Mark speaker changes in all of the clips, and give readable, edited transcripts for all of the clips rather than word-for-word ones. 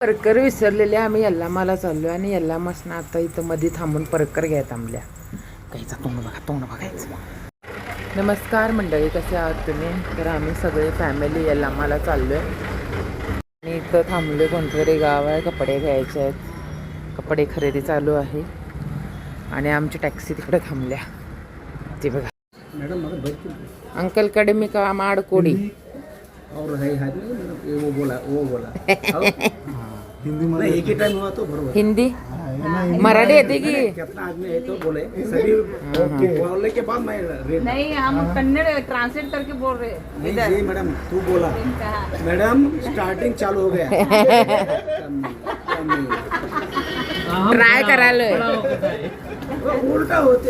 Speaker 1: परकर विसरलेले आम्ही यल्लामाला चाललो आणि यल्लामासनं आता इथं मध्ये थांबून परकर घ्या थांबल्या. काहीचा तोंड बघायचं. नमस्कार मंडळी, कसे आहात तुम्ही? तर आम्ही सगळे फॅमिली यल्लामाला चाललो आहे आणि इथं थांबले. कोणतरी गाव आहे, कपडे घ्यायचे आहेत, कपडे खरेदी चालू आहे आणि आमची टॅक्सी तिकडे थांबल्या. ते बघा अंकलकडे मी का माडकोडी
Speaker 2: और है वो बोला हिंदी में एक ही टाइम हुआ तो बरोबर
Speaker 1: हिंदी मराठी येते की
Speaker 2: कितना आदमी है तो बोले सभी बोलने के बाद मैं रेट
Speaker 3: नहीं, हम कन्नड़ ट्रांसलेट करके बोल रहे हैं.
Speaker 2: नहीं जी मैडम, तू बोला मैडम स्टार्टिंग चालू हो गया.
Speaker 1: ट्राय करायला.
Speaker 2: उलटा होते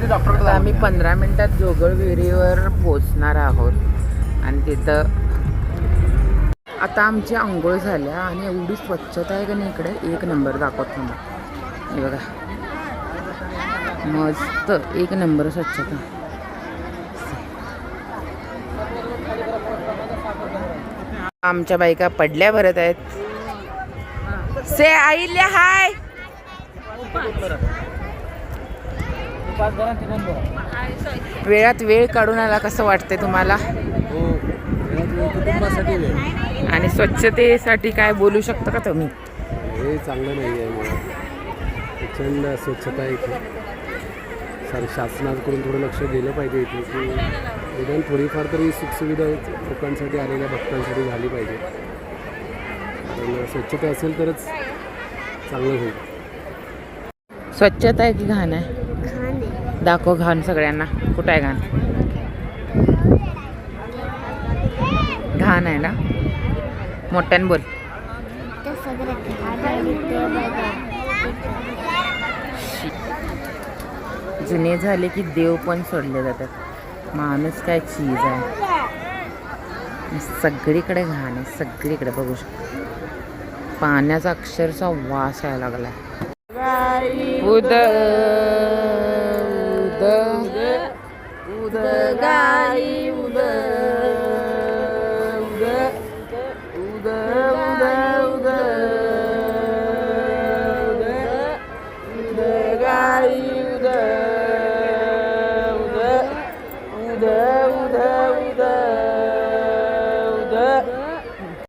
Speaker 1: आता आम्ही 15 मिनिटात जोगळ विहिरीवर पोचणार आहोत आणि तिथं आता आमची आंघोळ झाल्या आणि एवढी स्वच्छता आहे का नाही इकडे, एक नंबर दाखवत तुम्हाला. हे बघा मस्त एक नंबर स्वच्छता. आमच्या बायका पडल्या भरत आहेत. से आईल्या हाय. वेळात वेळ काढून आला, कसं वाटतंय तुम्हाला? आणि स्वच्छतेसाठी काय बोलू शकता का तुम्ही?
Speaker 4: हे चांगलं नाही आहे मला. प्रचंड स्वच्छता आहे इथे. सर शासनाकडून थोडं लक्ष दिलं पाहिजे इथे की निदान थोडीफार तरी सुखसुविधा लोकांसाठी आलेल्या भक्तांसाठी झाली पाहिजे. कारण स्वच्छता असेल तरच चांगलं होईल.
Speaker 1: स्वच्छता आहे की घाण आहे? दाखव घाण सगळ्यांना. कुठं आहे घाण? घाण आहे ना, मोठ्यानं बोल. जुने झाले की देव पण सोडले जातात. माणूस काय चीज आहे. सगळीकडे घाण आहे, सगळीकडे बघू शकतो. पाण्याचा अक्षरशः वास यायला लागलाय. उद उद उद गा